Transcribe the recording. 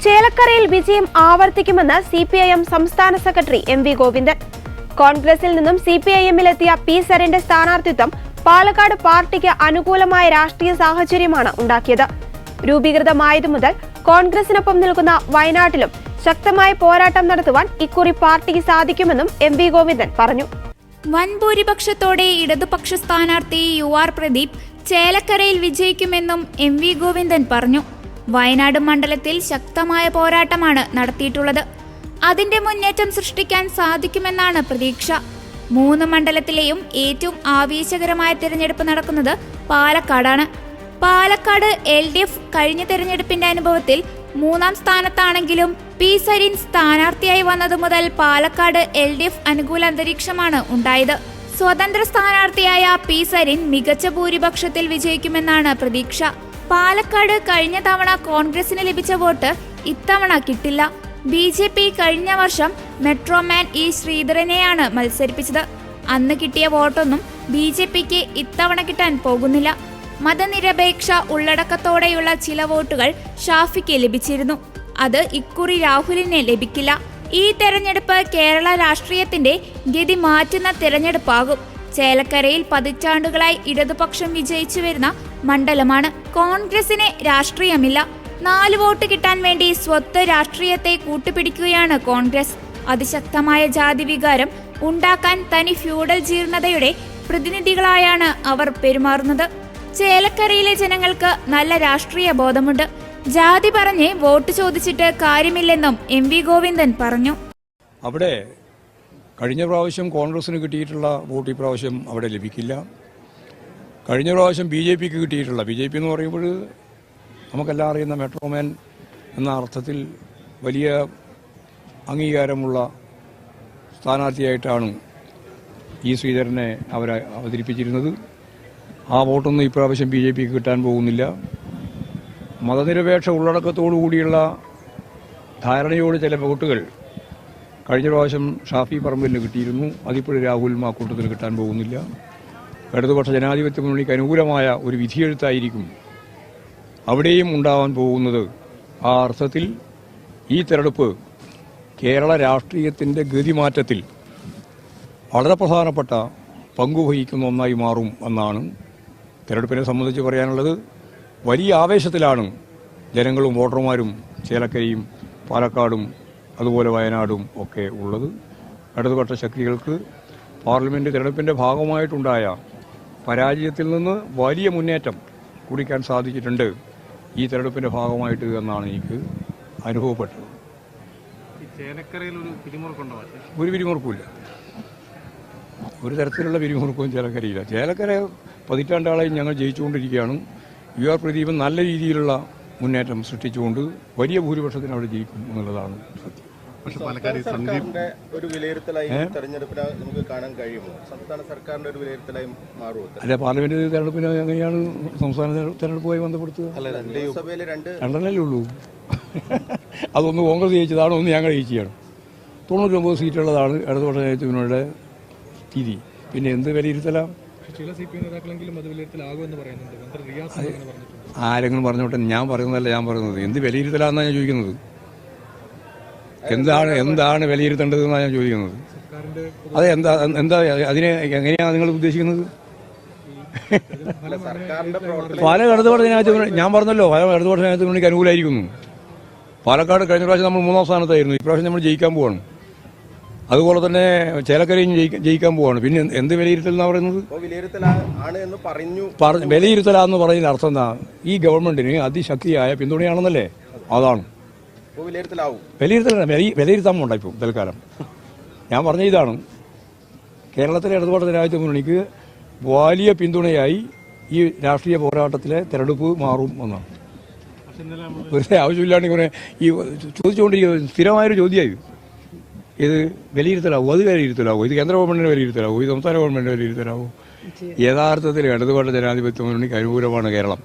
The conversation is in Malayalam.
ചേലക്കരയിൽ വിജയം ആവർത്തിക്കുമെന്ന് സിപിഐഎം സംസ്ഥാന സെക്രട്ടറി എം.വി. ഗോവിന്ദൻ. കോൺഗ്രസിൽ നിന്നും സിപിഐഎമ്മിലെത്തിയ പി സരിന്റെ സ്ഥാനാർത്ഥിത്വം പാലക്കാട് പാർട്ടിക്ക് അനുകൂലമായ രാഷ്ട്രീയ സാഹചര്യമാണ് ഉണ്ടാക്കിയത്. രൂപീകൃതമായതു മുതൽ കോൺഗ്രസിനൊപ്പം നിൽക്കുന്ന വയനാട്ടിലും ശക്തമായ പോരാട്ടം നടത്തുവാൻ ഇക്കുറി പാർട്ടിക്ക് സാധിക്കുമെന്നും എം.വി. ഗോവിന്ദൻ പറഞ്ഞു. വൻ ഭൂരിപക്ഷത്തോടെ ഇടതുപക്ഷ സ്ഥാനാർത്ഥി UR പ്രദീപ് ചേലക്കരയിൽ വിജയിക്കുമെന്നും എം.വി. ഗോവിന്ദൻ പറഞ്ഞു. വയനാട് മണ്ഡലത്തിൽ ശക്തമായ പോരാട്ടമാണ് നടത്തിയിട്ടുള്ളത്. അതിന്റെ മുന്നേറ്റം സൃഷ്ടിക്കാൻ സാധിക്കുമെന്നാണ് പ്രതീക്ഷ. 3 മണ്ഡലത്തിലെയും ഏറ്റവും ആവേശകരമായ തിരഞ്ഞെടുപ്പ് നടക്കുന്നത് പാലക്കാടാണ്. പാലക്കാട് LDF കഴിഞ്ഞ തിരഞ്ഞെടുപ്പിന്റെ അനുഭവത്തിൽ 3ാം സ്ഥാനത്താണെങ്കിലും പി സരിൻ സ്ഥാനാർത്ഥിയായി വന്നതു മുതൽ പാലക്കാട് LDF അനുകൂല അന്തരീക്ഷമാണ് ഉണ്ടായത്. സ്വതന്ത്ര സ്ഥാനാർത്ഥിയായ പി സരിൻ മികച്ച ഭൂരിപക്ഷത്തിൽ വിജയിക്കുമെന്നാണ് പ്രതീക്ഷ. പാലക്കാട് കഴിഞ്ഞ തവണ കോൺഗ്രസിന് ലഭിച്ച വോട്ട് ഇത്തവണ കിട്ടില്ല. BJP കഴിഞ്ഞ വർഷം മെട്രോമാൻ E ശ്രീധരനെയാണ് മത്സരിപ്പിച്ചത്. അന്ന് കിട്ടിയ വോട്ടൊന്നും BJPക്ക് ഇത്തവണ കിട്ടാൻ പോകുന്നില്ല. മതനിരപേക്ഷ ഉള്ളടക്കത്തോടെയുള്ള ചില വോട്ടുകൾ ഷാഫിക്ക് ലഭിച്ചിരുന്നു. അത് ഇക്കുറി രാഹുലിന് ലഭിക്കില്ല. ഈ തെരഞ്ഞെടുപ്പ് കേരള രാഷ്ട്രീയത്തിന്റെ ഗതി മാറ്റുന്ന തെരഞ്ഞെടുപ്പാകും. ചേലക്കരയിൽ പതിറ്റാണ്ടുകളായി ഇടതുപക്ഷം വിജയിച്ചു വരുന്ന മണ്ഡലമാണ്. കോൺഗ്രസിന് രാഷ്ട്രീയമില്ല. 4 വോട്ട് കിട്ടാൻ വേണ്ടി സ്വത്ത് രാഷ്ട്രീയത്തെ കൂട്ടുപിടിക്കുകയാണ് കോൺഗ്രസ്. അതിശക്തമായ ജാതി വികാരം ഉണ്ടാക്കാൻ തനി ഫ്യൂഡൽ ജീർണതയുടെ പ്രതിനിധികളായാണ് അവർ പെരുമാറുന്നത്. ചേലക്കരയിലെ ജനങ്ങൾക്ക് നല്ല രാഷ്ട്രീയ ബോധമുണ്ട്. ജാതി പറഞ്ഞ് വോട്ട് ചോദിച്ചിട്ട് കാര്യമില്ലെന്നും എം.വി. ഗോവിന്ദൻ പറഞ്ഞു. അവിടെ കഴിഞ്ഞ പ്രാവശ്യം കോൺഗ്രസിന് കിട്ടിയിട്ടുള്ള വോട്ട് ഇപ്രാവശ്യം അവിടെ ലഭിക്കില്ല. കഴിഞ്ഞ പ്രാവശ്യം BJPക്ക് കിട്ടിയിട്ടുള്ള BJP എന്ന് പറയുമ്പോൾ നമുക്കെല്ലാം അറിയുന്ന മെട്രോമാൻ എന്ന അർത്ഥത്തിൽ വലിയ അംഗീകാരമുള്ള സ്ഥാനാർത്ഥിയായിട്ടാണ് E ശ്രീധരനെ അവർ അവതരിപ്പിച്ചിരുന്നത്. ആ വോട്ടൊന്നും ഇപ്രാവശ്യം BJPക്ക് കിട്ടാൻ പോകുന്നില്ല. മതനിരപേക്ഷ ഉള്ളടക്കത്തോടു കൂടിയുള്ള ധാരണയോട് ചില വോട്ടുകൾ കഴിഞ്ഞ പ്രാവശ്യം ഷാഫി പറമ്പിലിന് കിട്ടിയിരുന്നു. അതിപ്പോഴും രാഹുൽ മാക്കൂട്ടത്തിന് കിട്ടാൻ പോകുന്നില്ല. ഇടതുപക്ഷ ജനാധിപത്യ മുന്നണിക്ക് അനുകൂലമായ ഒരു വിധിയെഴുത്തായിരിക്കും അവിടെയും ഉണ്ടാവാൻ പോകുന്നത്. ആ അർത്ഥത്തിൽ ഈ തെരഞ്ഞെടുപ്പ് കേരള രാഷ്ട്രീയത്തിൻ്റെ ഗതിമാറ്റത്തിൽ വളരെ പ്രധാനപ്പെട്ട പങ്കുവഹിക്കുന്ന ഒന്നായി മാറും എന്നാണ് തെരഞ്ഞെടുപ്പിനെ സംബന്ധിച്ച് പറയാനുള്ളത്. വലിയ ആവേശത്തിലാണ് ജനങ്ങളും വോട്ടർമാരും ചേലക്കരയും പാലക്കാടും അതുപോലെ വയനാടും ഒക്കെ ഉള്ളത്. ഇടതുപക്ഷ ശക്തികൾക്ക് പാർലമെന്റ് തെരഞ്ഞെടുപ്പിന്റെ ഭാഗമായിട്ടുണ്ടായ പരാജയത്തിൽ നിന്ന് വലിയ മുന്നേറ്റം കുറിക്കാൻ സാധിച്ചിട്ടുണ്ട് ഈ തെരഞ്ഞെടുപ്പിന്റെ ഭാഗമായിട്ട് എന്നാണ് എനിക്ക് അനുഭവപ്പെട്ടത്. ഒരു പിരിമുറുക്കുമില്ല. ഒരു തരത്തിലുള്ള പിരിമുറുക്കവും ചേലക്കരയില്ല. ചേലക്കര പതിറ്റാണ്ടാളായി ഞങ്ങൾ ജയിച്ചുകൊണ്ടിരിക്കുകയാണ്. UR പ്രദീപൻ നല്ല രീതിയിലുള്ള മുന്നേറ്റം സൃഷ്ടിച്ചുകൊണ്ട് വലിയ ഭൂരിപക്ഷത്തിന് അവിടെ ജയിക്കും എന്നുള്ളതാണ് സത്യം. സർക്കാരിന്റെ ഒരു വിലയിരുത്തലായി തെരഞ്ഞെടുപ്പിന് നമുക്ക് കാണാൻ കഴിയുമോ? സംസ്ഥാന സർക്കാരിന്റെ ഒരു വിലയിരുത്തലായി മാറുമോ? അല്ല, പാർലമെന്റ് തെരഞ്ഞെടുപ്പിന് എങ്ങനെയാണ് സംസ്ഥാന തെരഞ്ഞെടുപ്പുമായി ബന്ധപ്പെടുത്തുക? രണ്ടെണ്ണല്ലേ ഉള്ളൂ. അതൊന്ന് കോൺഗ്രസ് ജയിച്ചതാണ്, ഒന്ന് ഞങ്ങൾ ജയിച്ചതാണ്. 99 സീറ്റുള്ളതാണ് ഇടതുപക്ഷ ജനാധിപത്യത്തിനുള്ള സ്ഥിതി. പിന്നെ എന്ത് വിലയിരുത്തലാണ്? ആരെങ്കിലും പറഞ്ഞോട്ടെ, ഞാൻ പറയുന്നതല്ല ഞാൻ പറയുന്നത്. എന്ത് വിലയിരുത്തലാന്നാണ് ഞാൻ ചോദിക്കുന്നത്. എന്താണ് വിലയിരുത്തേണ്ടതെന്നാണ് ഞാൻ ചോദിക്കുന്നത്. അത് എന്താ അതിനെ എങ്ങനെയാണ് നിങ്ങൾ ഉദ്ദേശിക്കുന്നത്? പല ഇടതുപക്ഷ ജനാധിപത്യ ഞാൻ പറഞ്ഞല്ലോ, പല ഇടതുപക്ഷ ജനാധിപത്യത്തിലേക്ക് അനുകൂലമായിരിക്കുന്നു. പാലക്കാട് കഴിഞ്ഞ പ്രാവശ്യം നമ്മൾ 3ാം സ്ഥാനത്തായിരുന്നു. ഇപ്രാവശ്യം നമ്മൾ ജയിക്കാൻ പോവാണ്. അതുപോലെ തന്നെ ചേലക്കരയും ജയിക്കാൻ പോവാണ്. പിന്നെ എന്ത് വിലയിരുത്തൽ എന്നാ പറയുന്നത്? വിലയിരുത്തലാന്ന് പറയുന്ന അർത്ഥം എന്താ? ഈ ഗവൺമെന്റിന് അതിശക്തിയായ പിന്തുണയാണെന്നല്ലേ? അതാണ് വിലയിരുത്താൻ പോണ്ട. ഇപ്പോൾ തൽക്കാലം ഞാൻ പറഞ്ഞ ഇതാണ്, കേരളത്തിലെ ഇടതുപക്ഷ ജനാധിപത്യ മുന്നണിക്ക് വലിയ പിന്തുണയായി ഈ രാഷ്ട്രീയ പോരാട്ടത്തിലെ തെരഞ്ഞെടുപ്പ് മാറും എന്നാണ്. ഒരു ആവശ്യമില്ലാണ്ട് ഇങ്ങനെ ഈ ചോദിച്ചുകൊണ്ടിരിക്കുന്നത് സ്ഥിരമായൊരു ചോദ്യമായി. ഇത് വിലയിരുത്തലാവും, അത് വിലയിരുത്തലാവും, ഇത് കേന്ദ്ര ഗവൺമെന്റിന് വിലയിരുത്തലാവും, ഇത് സംസ്ഥാന ഗവൺമെന്റിന് വിലയിരുത്തലാവും. യഥാർത്ഥത്തിൽ ഇടതുപക്ഷ ജനാധിപത്യ മുന്നണിക്ക് അനുകൂലമാണ് കേരളം.